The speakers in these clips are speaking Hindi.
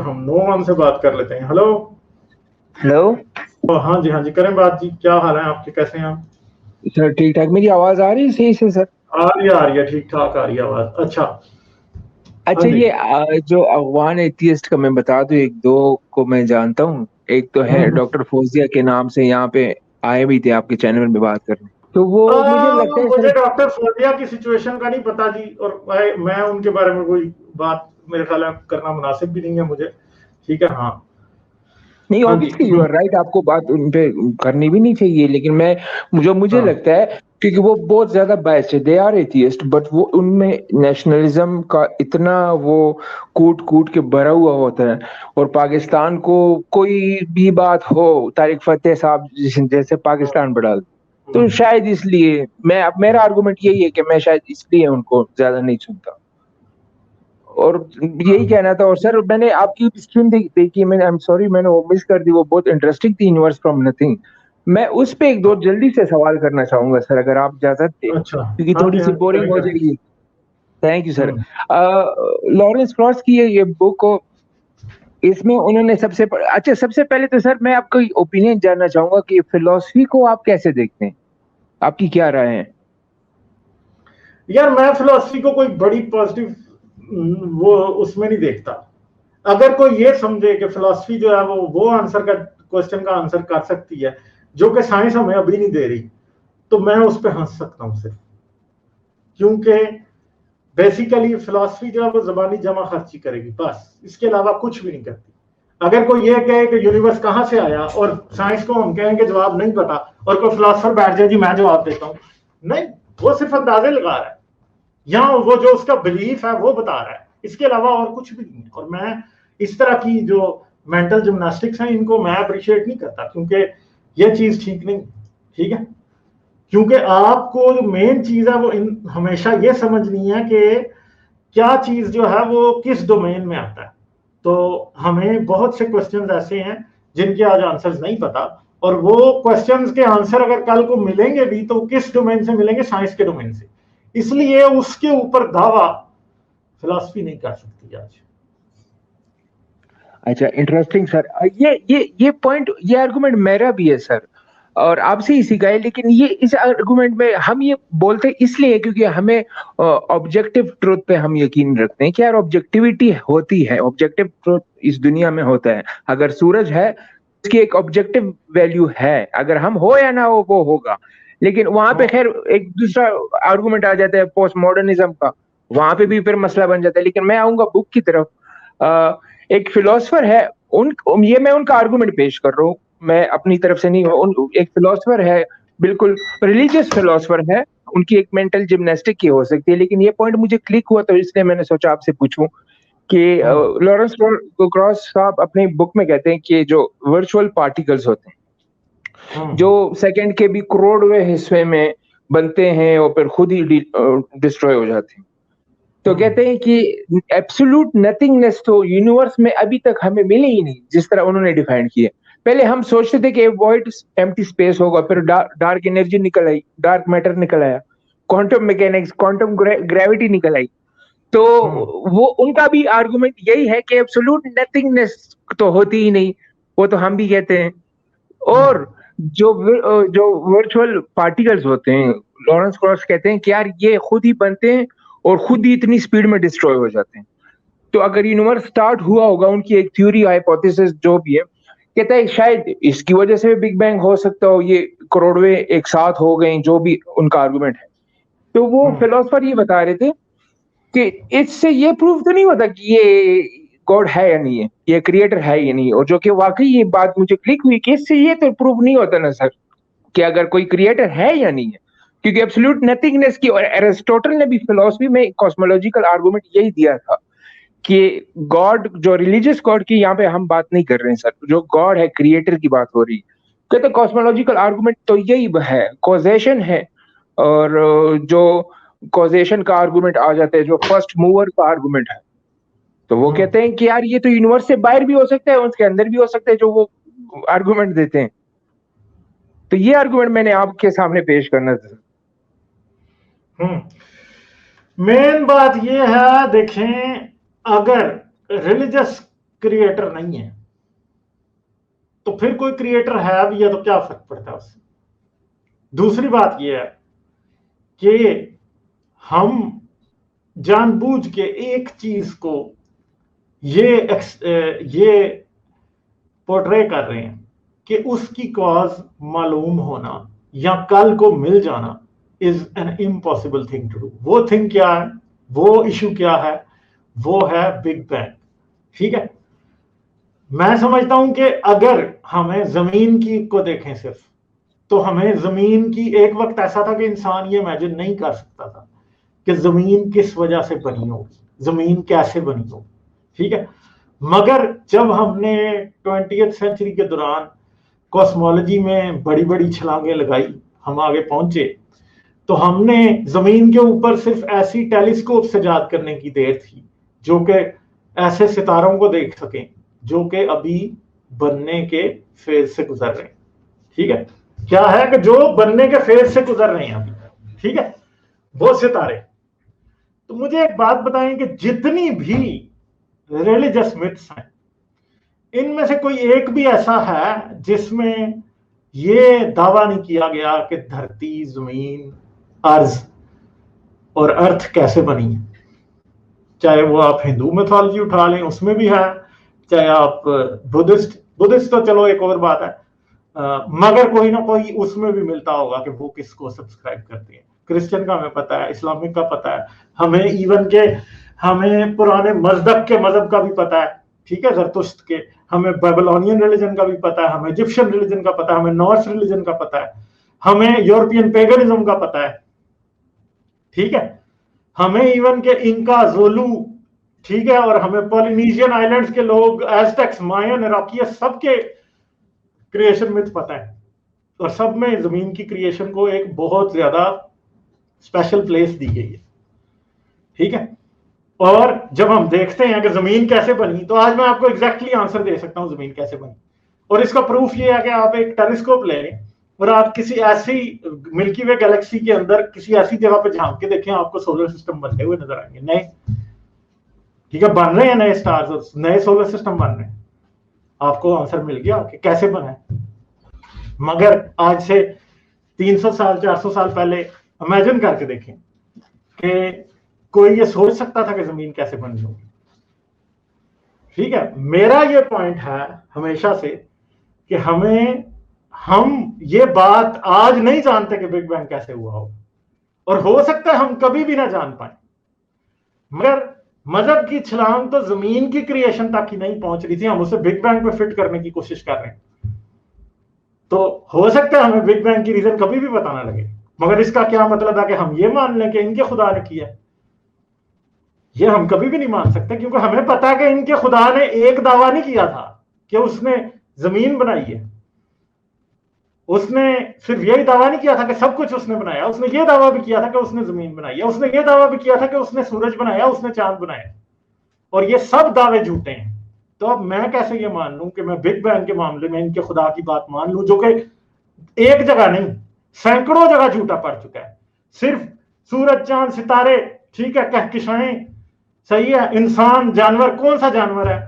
हम नो वन से बात कर लेते हैं। हेलो। हेलो हाँ जी करें बात जी। क्या हाल है आपके, कैसे हैं आप? सर, ठीक ठाक। मेरी आवाज आ रही है सही से सर? आ रही है ठीक ठाक आ रही है आवाज। अच्छा। हाँ अच्छा, जी। ये जो अफगान एथियस्ट का मैं बता दूं, एक दो को मैं जानता हूँ। एक तो है हम्म। डॉक्टर फौजिया के नाम से, यहाँ पे आए भी थे आपके चैनल में बात करने। तो वो मुझे लगता है मुझे सर। डॉक्टर फोर्टिया की सिचुएशन का नहीं पता जी, और मैं उनके बारे में कोई बात मेरे ख्याल में करना मुनासिब भी नहीं है मुझे। ठीक है। हाँ। नहीं, हाँ जी। ऑब्वियसली यू आर राइट, आपको बात उन पे करनी भी नहीं चाहिए, लेकिन मैं मुझे हाँ। लगता है क्योंकि वो बहुत ज्यादा बायस्ड है। दे आर एथियस्ट, बट वो उनमें नेशनलिज्म का इतना वो कूट कूट के भरा हुआ होता है। और पाकिस्तान को कोई भी बात हो, तारिक फतेह साहब जैसे पाकिस्तान बढ़ा दे, तो हम्म। शायद इसलिए मैं, अब मेरा आर्गुमेंट यही है कि मैं शायद इसलिए उनको ज्यादा नहीं सुनता। और यही कहना था। और सर, मैंने आपकी स्ट्रीम देखी, मैंने, आई एम सॉरी, मैंने वो मिस कर दी। वो बहुत इंटरेस्टिंग थी, यूनिवर्स फ्रॉम नथिंग। मैं उस पे एक दो जल्दी से सवाल करना चाहूंगा सर, अगर आप इजाजत दें, अच्छा। क्योंकि हाँ थोड़ी जी सी बोरिंग करें हो करें। जाएगी। Thank you sir. Hmm. Lawrence Frost की ये बुक को, इसमें उन्होंने अच्छा, सबसे पहले तो सर मैं आपका ओपिनियन जानना चाहूंगा कि फिलोसफी को आप कैसे देखते हैं, आपकी क्या राय है? यार मैं फिलोसफी को कोई बड़ी पॉजिटिव वो उसमें नहीं देखता। अगर कोई ये समझे कि फिलोसफी जो है वो आंसर का क्वेश्चन का आंसर कर सकती है जो कि साइंस हमें अभी नहीं दे रही, तो मैं उस पर हंस सकता हूं सिर्फ। क्योंकि बेसिकली फिलोसफी जो है वो जबानी जमा खर्ची करेगी बस, इसके अलावा कुछ भी नहीं करती। अगर कोई ये कहे कि यूनिवर्स कहां से आया और साइंस को हम कहेंगे जवाब नहीं पता, और कोई फिलोसफर बैठ जाए जी मैं जवाब देता हूं, नहीं, वो सिर्फ अंदाजे लगा रहा है या वो जो उसका बिलीफ है वो बता रहा है, इसके अलावा और कुछ भी नहीं है। और मैं इस तरह की जो मेंटल जिम्नास्टिक्स हैं इनको मैं अप्रिशिएट नहीं करता, क्योंकि ये चीज ठीक नहीं। ठीक है। क्योंकि आपको जो मेन चीज है वो हमेशा ये समझनी है कि क्या चीज जो है वो किस डोमेन में आता है। तो हमें बहुत से क्वेश्चंस ऐसे हैं जिनके आज आंसर्स नहीं पता, और वो क्वेश्चंस के आंसर अगर कल को मिलेंगे भी तो किस डोमेन से मिलेंगे, साइंस के डोमेन से। इसलिए उसके ऊपर दावा फिलॉसफी नहीं कर सकती आज। अच्छा, इंटरेस्टिंग सर। ये पॉइंट, ये आर्गुमेंट मेरा भी है सर, और आपसे ही सीखा है। लेकिन ये, इस आर्गुमेंट में हम ये बोलते हैं इसलिए क्योंकि हमें ऑब्जेक्टिव ट्रुथ पे हम यकीन रखते हैं कि यार ऑब्जेक्टिविटी होती है, ऑब्जेक्टिव ट्रुथ इस दुनिया में होता है। अगर सूरज है, उसकी एक ऑब्जेक्टिव वैल्यू है, अगर हम हो या ना हो वो होगा। लेकिन वहां पे खैर एक दूसरा आर्गुमेंट आ जाता है पोस्ट मॉडर्निज्म का, वहां पे भी फिर मसला बन जाता है। लेकिन मैं आऊंगा बुक की तरफ। एक फिलोसफर है, उन ये मैं उनका आर्गुमेंट पेश कर रहा हूँ, मैं अपनी तरफ से नहीं। एक फिलोसफर है, बिल्कुल रिलीजियस फिलोसफर है। उनकी एक मेंटल जिम्नास्टिक की हो सकती है, लेकिन ये पॉइंट मुझे क्लिक हुआ तो इसलिए मैंने सोचा आपसे पूछूं कि लॉरेंस क्रॉस साहब अपनी बुक में कहते हैं कि जो वर्चुअल पार्टिकल्स होते हैं, जो सेकंड के भी करोड़वें हिस्से में बनते हैं और फिर खुद ही डिस्ट्रॉय हो जाते हैं, तो कहते हैं कि एब्सोल्यूट नथिंगनेस तो यूनिवर्स में अभी तक हमें मिले ही नहीं, जिस तरह उन्होंने डिफाइन किया। पहले हम सोचते थे कि वॉइड एम्प्टी स्पेस होगा, फिर डार्क एनर्जी निकल आई, डार्क मैटर निकल आया, क्वांटम मैकेनिक्स, क्वांटम ग्रेविटी निकल आई। तो वो उनका भी आर्गुमेंट यही है कि एब्सोल्यूट नथिंगनेस तो होती ही नहीं, वो तो हम भी कहते हैं। और जो वर्चुअल पार्टिकल्स होते हैं, लॉरेंस क्रॉस कहते हैं कि यार ये खुद ही बनते हैं और खुद ही इतनी स्पीड में डिस्ट्रॉय हो जाते हैं। तो अगर यूनिवर्स स्टार्ट हुआ होगा, उनकी एक थ्योरी हाइपोथेसिस जो भी है, कहता है शायद इसकी वजह से बिग बैंग हो सकता हो, ये करोड़वे एक साथ हो गए, जो भी उनका आर्गुमेंट है। तो वो फिलोसफर ये बता रहे थे कि इससे ये प्रूव तो नहीं होता कि ये गॉड है या नहीं है, ये क्रिएटर है या नहीं। और जो कि वाकई ये बात मुझे क्लिक हुई कि इससे ये तो प्रूव नहीं होता ना सर कि अगर कोई क्रिएटर है या नहीं है, क्योंकि एब्सोल्यूट नथिंगनेस की। और एरिस्टोटल ने भी फिलोसफी में कॉस्मोलॉजिकल आर्गुमेंट यही दिया था कि गॉड, जो रिलीजियस गॉड की यहाँ पे हम बात नहीं कर रहे हैं सर, जो गॉड है क्रिएटर की बात हो रही है। कहते कॉस्मोलॉजिकल आर्गुमेंट तो यही है, कॉजेशन है। और जो कॉजेशन का आर्गुमेंट आ जाता है, जो फर्स्ट मूवर का आर्गुमेंट है, तो वो कहते हैं कि यार ये तो यूनिवर्स से बाहर भी हो सकता है, उसके अंदर भी हो सकता है, जो वो आर्गुमेंट देते हैं। तो ये आर्गुमेंट मैंने आपके सामने पेश करना था। मेन बात ये है, देखें, अगर रिलीजियस क्रिएटर नहीं है, तो फिर कोई क्रिएटर है भी है तो क्या फर्क पड़ता है उससे। दूसरी बात यह है कि हम जानबूझ के एक चीज को ये पोर्ट्रे कर रहे हैं कि उसकी कॉज मालूम होना या कल को मिल जाना is an impossible thing to do. वो थिंग क्या है, वो इशू क्या है, वो है बिग बैंग। ठीक है, मैं समझता हूं कि अगर हमें जमीन की को देखें सिर्फ, तो हमें जमीन की एक वक्त ऐसा था कि इंसान ये इमेजिन नहीं कर सकता था कि जमीन किस वजह से बनी होगी, जमीन कैसे बनी होगी। ठीक है, मगर जब हमने 20th सेंचुरी के दौरान कॉस्मोलॉजी में बड़ी बड़ी छलांगें लगाई, हम आगे पहुंचे, तो हमने जमीन के ऊपर सिर्फ ऐसी टेलीस्कोप से याद करने की देर थी जो कि ऐसे सितारों को देख सकें जो कि अभी बनने के फेज से गुजर रहे हैं। ठीक है, क्या है कि जो बनने के फेज से गुजर रहे हैं अभी, ठीक है, वो सितारे। तो मुझे एक बात बताएं कि जितनी भी रिलीजियस मिथ्स हैं, इनमें से कोई एक भी ऐसा है जिसमें ये दावा नहीं किया गया कि धरती, जमीन, अर्ज और अर्थ कैसे बनी है। चाहे वो आप हिंदू मिथोलॉजी उठा लें, उसमें भी है, चाहे आप बुद्धिस्ट तो चलो एक और बात है, मगर कोई ना कोई उसमें भी मिलता होगा कि वो किसको सब्सक्राइब करते हैं। क्रिश्चियन का हमें पता है, इस्लामिक का पता है, हमें इवन के हमें पुराने मजहब के मजहब का भी पता है। ठीक है, जरतुश्त के, हमें बेबीलोनियन रिलीजन का भी पता है, हमें इजिप्शियन रिलीजन का पता है, हमें नॉर्स रिलीजन का पता है, हमें यूरोपियन पेगनिज्म का पता है। ठीक है, हमें इवन के इंका, जोलू, ठीक है, और हमें पॉलिनीशियन आइलैंड्स के लोग, एज़टेक्स, मायन, इराकिया, सबके क्रिएशन मिथ पता है, और सब में जमीन की क्रिएशन को एक बहुत ज्यादा स्पेशल प्लेस दी गई है। ठीक है, और जब हम देखते हैं कि जमीन कैसे बनी, तो आज मैं आपको एग्जैक्टली आंसर दे सकता हूं जमीन कैसे बनी। और इसका प्रूफ ये है कि आप एक टेलीस्कोप ले लें और आप किसी ऐसी मिल्की वे गैलेक्सी के अंदर किसी ऐसी जगह पे झांक के देखें, आपको सोलर सिस्टम बनते हुए नजर आएंगे नए। ठीक है, बन रहे हैं नए स्टार्स, नए सोलर सिस्टम बन रहे हैं, आपको आंसर मिल गया कि कैसे बना है। मगर आज से 300 साल 400 साल पहले इमेजिन करके देखें कि कोई ये सोच सकता था कि जमीन कैसे बनी होगी। ठीक है, मेरा ये पॉइंट है हमेशा से कि हम ये बात आज नहीं जानते कि बिग बैंग कैसे हुआ हो, और हो सकता है हम कभी भी ना जान पाए। मगर मजहब की छलांग तो जमीन की क्रिएशन तक ही नहीं पहुंच रही थी, हम उसे बिग बैंग पे फिट करने की कोशिश कर रहे हैं। तो हो सकता है हमें बिग बैंग की रीजन कभी भी पता ना लगे, मगर इसका क्या मतलब है कि हम ये मान लें कि इनके खुदा ने किया? ये हम कभी भी नहीं मान सकते, क्योंकि हमें पता है कि इनके खुदा ने एक दावा नहीं किया था कि उसने जमीन बनाई है। उसने सिर्फ यही दावा नहीं किया था कि सब कुछ उसने बनाया, उसने ये दावा भी किया था कि उसने जमीन बनाई है, उसने ये दावा भी किया था कि उसने सूरज बनाया, उसने चांद बनाया, और ये सब दावे झूठे हैं। तो अब मैं कैसे ये मान लूं कि मैं बिग बैंग के मामले में इनके खुदा की बात मान लूं, जो कि एक जगह नहीं सैकड़ों जगह झूठा पड़ चुका है। सिर्फ सूरज, चांद, सितारे, ठीक है, कहकशाएं, सही है, इंसान, जानवर, कौन सा जानवर है?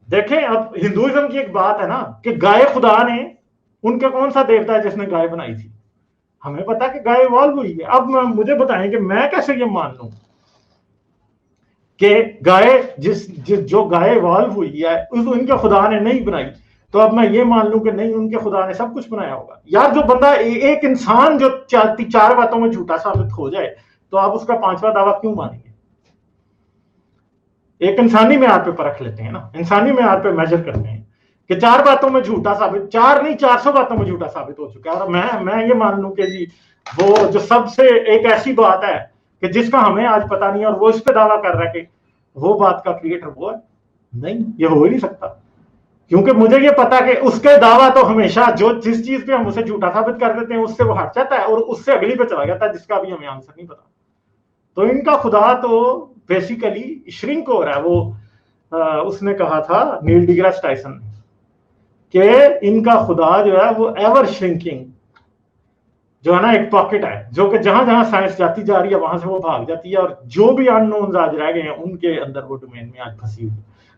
देखें, अब हिंदुइज्म की एक बात है ना कि गाय खुदा ने, उनके कौन सा देवता है जिसने गाय बनाई थी? हमें पता कि गाय इवॉल्व हुई है। अब मुझे बताएं कि मैं कैसे ये मान लूं कि गाय जो गाय इवॉल्व हुई है उनके खुदा ने नहीं बनाई, तो अब मैं ये मान लूं कि नहीं, उनके खुदा ने सब कुछ बनाया होगा। यार, जो बंदा एक इंसान जो चार बातों में झूठा साबित हो जाए, तो आप उसका पांचवा दावा क्यों मानेंगे? एक इंसानी म्यार पे परख लेते हैं ना, इंसानी म्यार पे मेजर करते हैं कि 4 बातों में झूठा साबित, 4 नहीं 400 बातों में झूठा साबित हो चुका है। और मैं ये मान लूं कि जी वो जो सबसे एक ऐसी बात है कि जिसका हमें आज पता नहीं है, और वो इस पे दावा कर रहा है कि वो बात का क्रिएटर वो है, नहीं, ये हो ही नहीं सकता। क्योंकि मुझे ये पता कि उसके दावा तो हमेशा जिस चीज पे हम उसे झूठा साबित कर देते हैं उससे वो हट जाता है और उससे अगली पे चला जाता है, जिसका भी हमें आंसर नहीं पता। तो इनका खुदा तो बेसिकली श्रिंक हो रहा है। वो उसने कहा था, नील डिग्रास टाइसन ने, कि इनका खुदा जो है वो एवर श्रिंकिंग, जो है ना, एक पॉकेट है जो कि जहां जहां साइंस जाती जा रही है वहां से वो भाग जाती है, और जो भी अननोन्स आज रह गए हैं उनके अंदर वो डोमेन में आज फंसी हुई।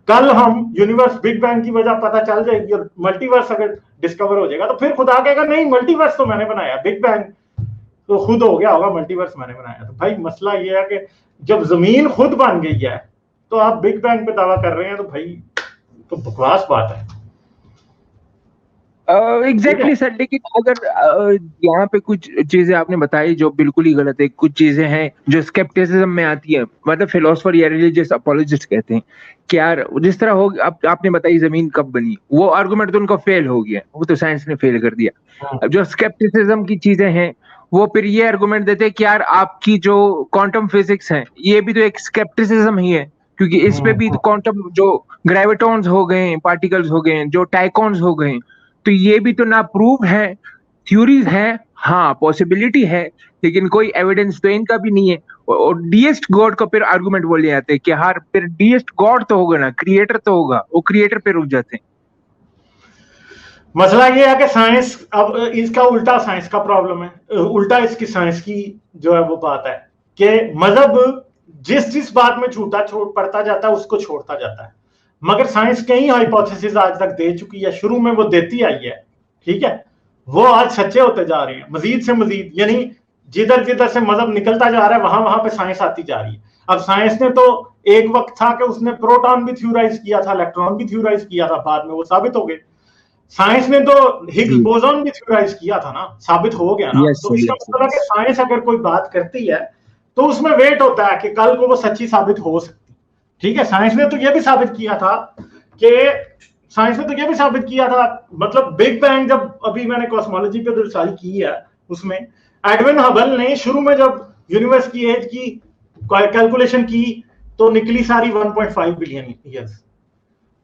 कल हम यूनिवर्स बिग बैंग की वजह पता चल जाएगी और मल्टीवर्स अगर डिस्कवर हो जाएगा तो फिर खुदा कहेगा नहीं मल्टीवर्स तो मैंने बनाया, बिग बैंग तो खुद हो गया होगा, मल्टीवर्स मैंने बनाया। तो भाई मसला ये है कि जब जमीन खुद बन गई है तो आप बिग बैंग पे दावा कर रहे हैं, तो भाई तो बकवास बात है। एग्जैक्टली सर, लेकिन अगर यहाँ पे कुछ चीजें आपने बताई जो बिल्कुल ही गलत है, कुछ चीजें हैं जो स्केप्टिसिज्म में आती है, मतलब फिलोसफर या रिलीजियस अपोलोजिस्ट कहते हैं कि यार जिस तरह हो आपने बताई जमीन कब बनी, वो आर्गुमेंट तो उनका फेल हो गया, वो तो साइंस ने फेल कर दिया। अब जो स्केप्टिसिज्म की चीजें हैं वो फिर ये आर्गुमेंट देते हैं कि यार आपकी जो क्वांटम फिजिक्स है ये भी तो एक स्केप्टिसिज्म ही है, क्योंकि इस पे भी क्वांटम जो ग्रेविटॉन्स हो गए, पार्टिकल्स हो गए, जो टाइकॉन्स हो गए, तो ये भी तो ना प्रूव है, थ्योरीज है, हाँ पॉसिबिलिटी है, लेकिन कोई एविडेंस तो इनका भी नहीं है। और डीएस्ट गॉड का फिर आर्गुमेंट बोले जाते हैं कि हाँ फिर डीएस्ट गॉड तो होगा ना, क्रिएटर तो होगा, वो क्रिएटर पे रुक जाते हैं। मसला ये है कि साइंस, अब इसका उल्टा साइंस का प्रॉब्लम है, उल्टा इसकी साइंस की जो है वो बात है कि मजहब जिस जिस बात में झूठा छोड़ पड़ता जाता है उसको छोड़ता जाता है, मगर साइंस कई हाइपोथेसिस आज तक दे चुकी है, शुरू में वो देती आई है, ठीक है, वो आज सच्चे होते जा रहे हैं मजीद से मजीद, यानी जिधर जिधर से मजहब निकलता जा रहा है वहां वहां पे साइंस आती जा रही है। अब साइंस ने तो एक वक्त था कि उसने प्रोटॉन भी थ्योराइज किया था, इलेक्ट्रॉन भी थ्योराइज किया था, बाद में वो साबित हो गए। साइंस ने तो हिग्स बोसॉन भी थ्योराइज किया था ना, साबित हो गया ना। तो इसका मतलब है कि साइंस अगर कोई बात करती है तो उसमें वेट होता है कि कल को वो सच्ची साबित हो सकती, ठीक है। साइंस ने तो ये भी साबित किया था कि मतलब बिग बैंग, जब अभी मैंने कॉस्मोलॉजी पे रिसर्च की है उसमें एडविन हबल ने शुरू में जब यूनिवर्स की एज की कैलकुलेशन की तो निकली सारी 1.5 बिलियन ईयर्स,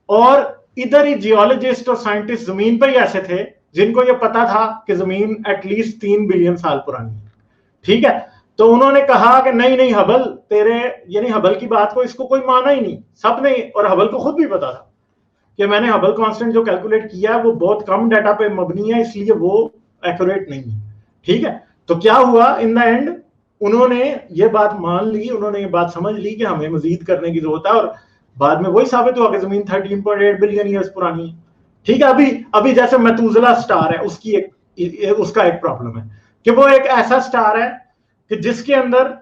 और इधर ही जियोलॉजिस्ट और साइंटिस्ट जमीन पर ही ऐसे थे जिनको ये पता था कि जमीन एटलीस्ट 3 बिलियन साल पुरानी है, ठीक है। तो उन्होंने कहा कि नहीं नहीं हबल तेरे, यानी हबल की बात को इसको कोई माना ही नहीं सबने, और हबल को खुद भी पता था कि मैंने हबल कांस्टेंट जो कैलकुलेट किया है वो बहुत कम डाटा पे मबनी है, इसलिए वो एक्यूरेट नहीं है, ठीक है। तो क्या हुआ इन द एंड, उन्होंने ये बात मान ली, उन्होंने ये बात समझ ली कि हमें मजीद करने की जरूरत है, और बाद में वही साबित हुआ कि जमीन 13.8 बिलियन ईयर्स पुरानी है, ठीक है। अभी जैसे मेतुसेला स्टार है, उसका एक प्रॉब्लम है कि वो एक ऐसा स्टार है कि जिसके अंदर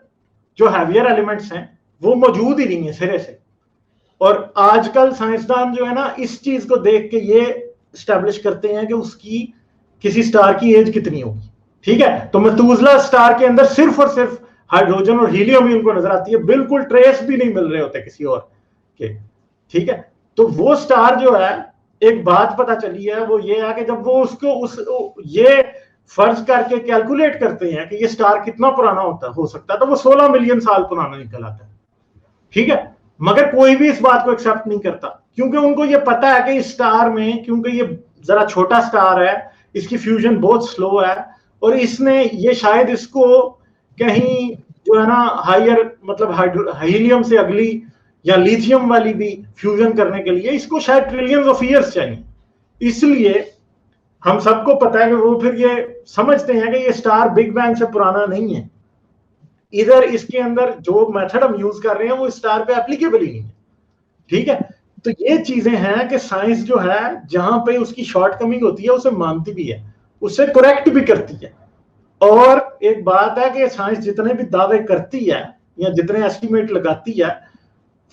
जो हैवियर एलिमेंट्स हैं वो मौजूद ही नहीं है सिरे से, और आजकल साइंसदान जो है ना इस चीज को देख के ये स्टैब्लिश करते हैं कि उसकी किसी स्टार की एज कितनी होगी, ठीक है। तो मेतुसेला स्टार के अंदर सिर्फ और सिर्फ हाइड्रोजन और हीलियम ही उनको नजर आती है, बिल्कुल ट्रेस भी नहीं मिल रहे होते किसी और के, ठीक है। तो वो स्टार जो है, एक बात पता चली है वो ये है कि जब वो उसको ये फर्ज करके कैलकुलेट करते हैं कि ये स्टार कितना पुराना हो सकता है, तो वो 16 मिलियन साल पुराना निकल आता है, ठीक है। मगर कोई भी इस बात को एक्सेप्ट नहीं करता, क्योंकि उनको ये पता है कि इस स्टार में, क्योंकि ये जरा छोटा स्टार है, इसकी फ्यूजन बहुत स्लो है, और इसने ये शायद इसको कहीं जो है ना हायर, मतलब हीलियम से अगली या लिथियम वाली भी फ्यूजन करने के लिए इसको शायद ट्रिलियंस ऑफ ईयर्स चाहिए, इसलिए हम सबको पता है कि वो फिर ये समझते हैं कि ये स्टार बिग बैंग से पुराना नहीं है। इधर इसके अंदर जो मेथड हम यूज कर रहे हैं वो स्टार पे एप्लीकेबल ही नहीं है, ठीक है। तो ये चीजें हैं कि साइंस जो है जहां पे उसकी शॉर्टकमिंग होती है उसे मानती भी है, उससे करेक्ट भी करती है। और एक बात है कि साइंस जितने भी दावे करती है या जितने एस्टिमेट लगाती है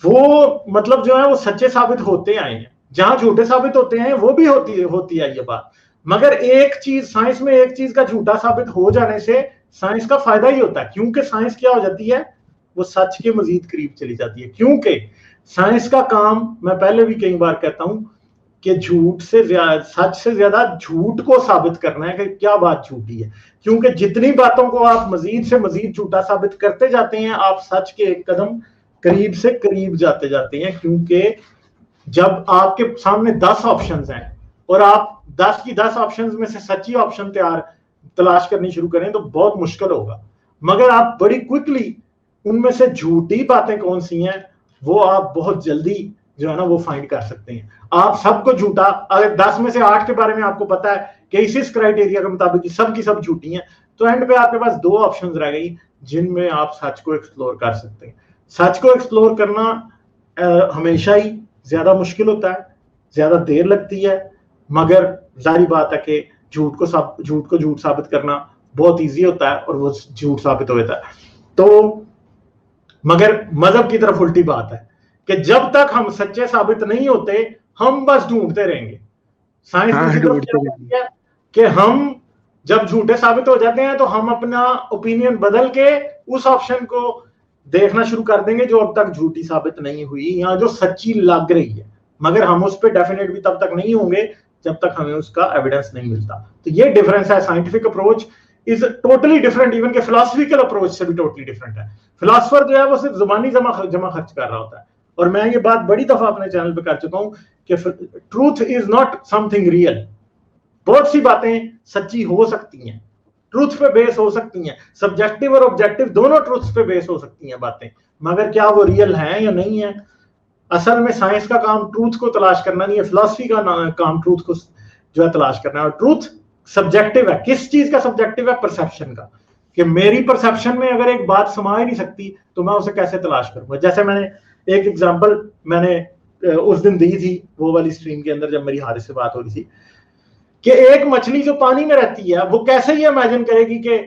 वो मतलब जो है वो सच्चे साबित होते आए हैं, जहां झूठे साबित होते हैं वो भी होती है ये बात। मगर एक चीज साइंस में, एक चीज का झूठा साबित हो जाने से साइंस का फायदा ही होता है, क्योंकि साइंस क्या हो जाती है, वो सच के मजीद करीब चली जाती है। क्योंकि साइंस का काम, मैं पहले भी कई बार कहता हूं कि सच से ज्यादा झूठ को साबित करना है कि क्या बात झूठी है, क्योंकि जितनी बातों को आप मजीद से मजीद झूठा साबित करते जाते हैं आप सच के एक कदम करीब से करीब जाते हैं। क्योंकि जब आपके सामने 10 ऑप्शंस हैं और आप 10 की 10 ऑप्शंस में से सच्ची ऑप्शन तलाश करनी शुरू करें तो बहुत मुश्किल होगा, मगर आप बड़ी क्विकली उनमें से झूठी बातें कौन सी हैं वो आप बहुत जल्दी जो है ना वो फाइंड कर सकते हैं। आप सबको झूठा, अगर 10 में से 8 के बारे में आपको पता है कि इस क्राइटेरिया के मुताबिक सब की सब झूठी हैं, तो एंड पे आपके पास 2 ऑप्शंस रह गई जिनमें आप सच को एक्सप्लोर कर सकते हैं। सच को एक्सप्लोर करना हमेशा ही ज्यादा मुश्किल होता है, ज्यादा देर लगती है, मगर जाहिर बात है कि झूठ को झूठ साबित करना बहुत इजी होता है और वो झूठ साबित हो जाता है। तो मगर मजहब की तरफ उल्टी बात है कि जब तक हम सच्चे साबित नहीं होते हम बस ढूंढते रहेंगे। साइंस दूसरी तरफ क्या कहती है कि हम जब झूठे साबित हो जाते हैं तो हम अपना ओपिनियन बदल के उस ऑप्शन को देखना शुरू कर देंगे जो अब तक झूठी साबित नहीं हुई या जो सच्ची लग रही है, मगर हम उस पर डेफिनेट भी तब तक नहीं होंगे जब तक हमें उसका एविडेंस नहीं मिलता। तो ये डिफरेंस है। Scientific approach is totally different, even के फिलोसफिकल अप्रोच से भी टोटली डिफरेंट है। फिलोसफर जो है वो सिर्फ जुबानी जमा खर्च कर रहा होता है, और मैं ये बात बड़ी दफा अपने चैनल पे कर चुका हूं कि truth is not something real. बहुत सी बातें सच्ची हो सकती हैं, ट्रूथ पे बेस हो सकती हैं, सब्जेक्टिव और ऑब्जेक्टिव दोनों ट्रूथ पे बेस हो सकती हैं बातें, मगर क्या वो रियल हैं या नहीं है? असल में साइंस का काम ट्रूथ को तलाश करना नहीं है, फिलॉसफी का काम ट्रूथ को जो है तलाश करना है। और ट्रूथ सब्जेक्टिव है। किस चीज का सब्जेक्टिव है? परसेप्शन का, कि मेरी परसेप्शन में अगर एक बात समा ही नहीं सकती तो मैं उसे कैसे तलाश करूंगा। जैसे मैंने एक एग्जांपल मैंने उस दिन दी थी वो वाली स्ट्रीम के अंदर जब मेरी हारिस से बात हो रही थी कि एक मछली जो पानी में रहती है वो कैसे ये इमेजिन करेगी कि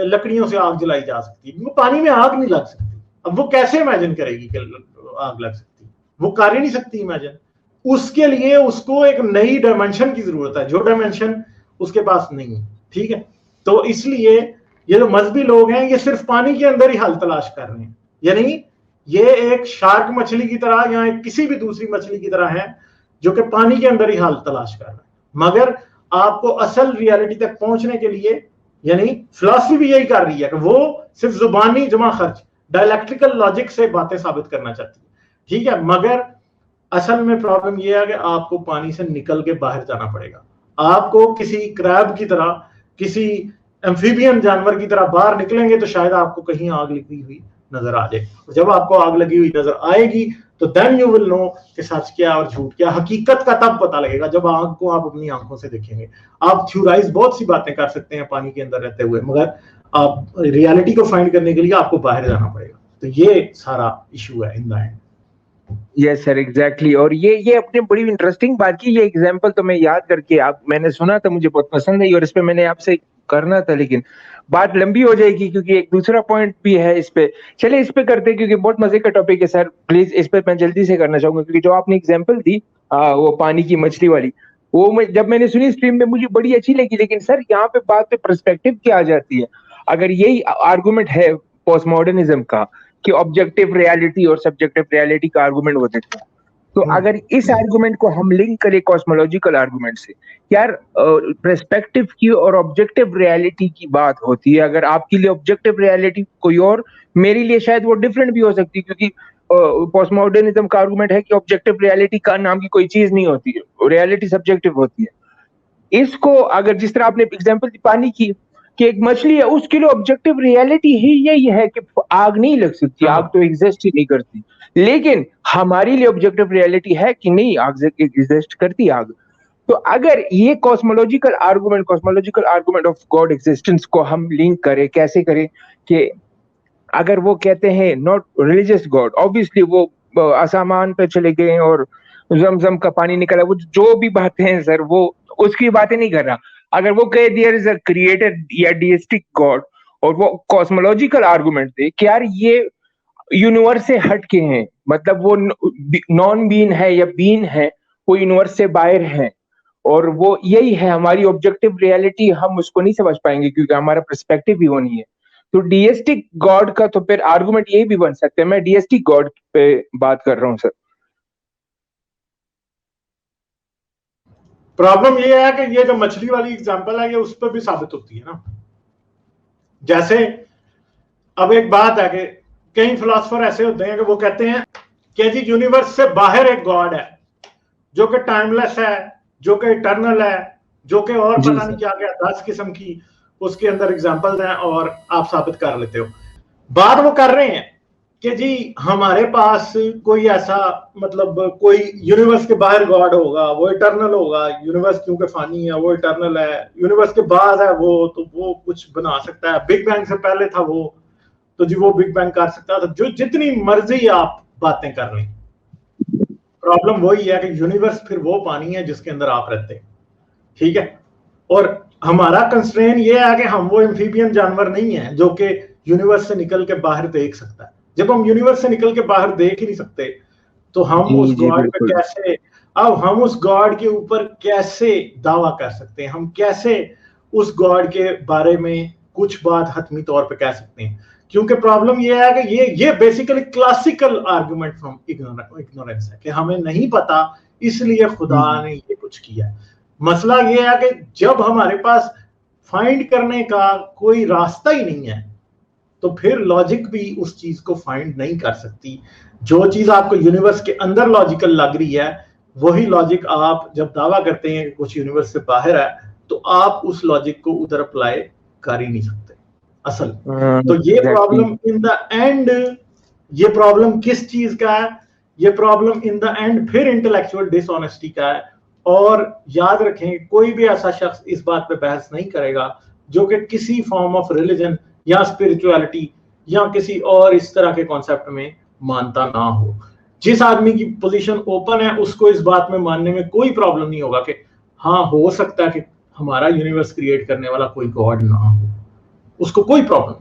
लकड़ियों से आग जलाई जा सकती है, वो पानी में आग नहीं लग सकती। अब वो कैसे इमेजिन करेगी कि आग लग सकती है? वो कर ही नहीं सकती इमेजिन। उसके लिए उसको एक नई डायमेंशन की जरूरत है जो डायमेंशन उसके पास नहीं है। ठीक है, तो इसलिए ये जो मजहबी लोग हैं ये सिर्फ पानी के अंदर ही हल तलाश कर रहे हैं, यानी ये एक शार्क मछली की तरह या एक किसी भी दूसरी मछली की तरह है जो कि पानी के अंदर ही हल तलाश कर रहा है। मगर आपको असल रियलिटी तक पहुंचने के लिए, यानी फिलॉसफी भी यही कर रही है कि वो सिर्फ जुबानी जमा खर्च डायलैक्ट्रिकल लॉजिक से बातें साबित करना चाहती है। ठीक है, मगर असल में प्रॉब्लम यह है कि आपको पानी से निकल के बाहर जाना पड़ेगा। आपको किसी क्रैब की तरह, किसी एम्फीबियन जानवर की तरह बाहर निकलेंगे तो शायद आपको कहीं आग लगी हुई नजर आ जाए। जब आपको आग लगी हुई नजर आएगी तो देन यू विल नो कि सच क्या और झूठ क्या, हकीकत का तब पता लगेगा जब आग को आप अपनी आंखों से देखेंगे। आप थ्योराइज बहुत सी बातें कर सकते हैं पानी के अंदर रहते हुए, मगर आप रियलिटी को फाइंड करने के लिए आपको बाहर जाना पड़ेगा। तो ये सारा इशू है in the end. Yes sir, exactly. और ये अपने बड़ी इंटरेस्टिंग बात की। ये एग्जांपल तो मैं याद करके आप मैंने सुना था, मुझे बहुत पसंद है और इस पे मैंने आपसे करना था, लेकिन बात लंबी हो जाएगी क्योंकि एक दूसरा पॉइंट भी है इस पे। चलिए इस पे करते हैं क्योंकि बहुत मजे का टॉपिक है सर। प्लीज इस पे मैं जल्दी से करना चाहूंगा क्योंकि जो आपने एग्जाम्पल दी वो पानी की मछली वाली, वो जब मैंने सुनी स्ट्रीम में मुझे बड़ी अच्छी लगी। लेकिन सर यहाँ पे बात पे पर्सपेक्टिव क्या आ जाती है? अगर यही आर्गुमेंट है पोस्ट मॉडर्निज्म का कि ऑब्जेक्टिव रियलिटी और सब्जेक्टिव रियलिटी का आर्गुमेंट वो देते हैं, तो अगर इस आर्गुमेंट को हम लिंक करें कॉस्मोलॉजिकल आर्गुमेंट से, यार पर्सपेक्टिव की और ऑब्जेक्टिव रियलिटी की बात होती है। अगर आपके लिए ऑब्जेक्टिव रियलिटी कोई और, मेरे लिए शायद वो डिफरेंट भी हो सकती है, क्योंकि पोस्ट मॉडर्निज्म का आर्गुमेंट है कि ऑब्जेक्टिव रियलिटी का नाम की कोई चीज नहीं होती है, रियलिटी सब्जेक्टिव होती है। इसको अगर जिस तरह आपने एग्जांपल दी पानी की कि एक मछली है, उसके लिए ऑब्जेक्टिव रियलिटी ही यही है कि आग नहीं लग सकती, आग तो एग्जिस्ट ही नहीं करती। लेकिन हमारे लिए ऑब्जेक्टिव रियलिटी है कि नहीं, आग एग्जिस्ट करती आग। तो अगर ये cosmological argument of God existence को हम लिंक करें, कैसे करें कि अगर वो कहते हैं नॉट रिलीजियस गॉड, ऑब्वियसली वो आसमान पे चले गए और जमजम का पानी निकला, वो जो भी बातें हैं सर वो उसकी बातें नहीं कर रहा। अगर वो कहे देयर इज अ क्रिएटर या डिस्टिक गॉड, और वो कॉस्मोलॉजिकल आर्गुमेंट थे कि यार ये यूनिवर्स से हट के हैं, मतलब वो नॉन बीन है या बीन है, वो यूनिवर्स से बाहर है, और वो यही है हमारी ऑब्जेक्टिव रियलिटी, हम उसको नहीं समझ पाएंगे क्योंकि हमारा पर्सपेक्टिव ही वो नहीं है। तो डीएस्टिक गॉड का तो फिर आर्गुमेंट यही भी बन सकते हैं। मैं डीएस्टिक गॉड पे बात कर रहा हूँ सर। प्रॉब्लम ये है कि ये जो मछली वाली एग्जांपल है ये उस पर भी साबित होती है ना। जैसे अब एक बात है कि कई फिलोसफर ऐसे होते हैं कि वो कहते हैं कि जी यूनिवर्स से बाहर एक गॉड है जो कि टाइमलेस है, जो कि इटर्नल है, जो कि और पता नहीं क्या क्या 10 किस्म की उसके अंदर एग्जांपल्स हैं और आप साबित कर लेते हो। बात वो कर रहे हैं कि जी हमारे पास कोई ऐसा, मतलब कोई यूनिवर्स के बाहर गॉड होगा, वो इटर्नल होगा, यूनिवर्स क्योंकि फानी है वो इटर्नल है, यूनिवर्स के बाद है वो, तो वो कुछ बना सकता है, बिग बैंग से पहले था वो, तो जी वो बिग बैंग कर सकता था। जो जितनी मर्जी आप बातें कर रहे हैं, प्रॉब्लम वही है कि यूनिवर्स फिर वो पानी है जिसके अंदर आप रहते हैं, ठीक है। और हमारा कंस्ट्रेन ये है कि हम वो एम्फीबियन जानवर नहीं है जो कि यूनिवर्स से निकल के बाहर देख सकता है। जब हम यूनिवर्स से निकल के बाहर देख ही नहीं सकते तो हम उस गॉड पे कैसे, अब हम उस गॉड के ऊपर कैसे दावा कर सकते हैं, हम कैसे उस गॉड के बारे में कुछ बात हतमी तौर पे कह सकते हैं? क्योंकि प्रॉब्लम ये है कि ये basically classical argument from ignorance है कि हमें नहीं पता इसलिए खुदा ने ये कुछ किया। मसला ये है कि जब हमारे पास फाइंड करने का कोई रास्ता ही नहीं है तो फिर लॉजिक भी उस चीज को फाइंड नहीं कर सकती। जो चीज आपको यूनिवर्स के अंदर लॉजिकल लग रही है वही लॉजिक आप जब दावा करते हैं कि कुछ यूनिवर्स से बाहर है तो आप उस लॉजिक को उधर अप्लाई कर ही नहीं सकते असल। तो ये प्रॉब्लम इन द एंड, ये प्रॉब्लम किस चीज का है? ये प्रॉब्लम इन द एंड फिर इंटेलेक्चुअल डिसऑनेस्टी का है। और याद रखें कोई भी ऐसा शख्स इस बात पे बहस नहीं करेगा जो कि किसी फॉर्म ऑफ रिलीजन या स्पिरिचुअलिटी या किसी और इस तरह के कॉन्सेप्ट में मानता ना हो। जिस आदमी की पोजीशन ओपन है उसको इस बात में मानने में कोई प्रॉब्लम नहीं होगा कि हाँ हो सकता है कि हमारा यूनिवर्स क्रिएट करने वाला कोई गॉड ना हो, उसको कोई प्रॉब्लम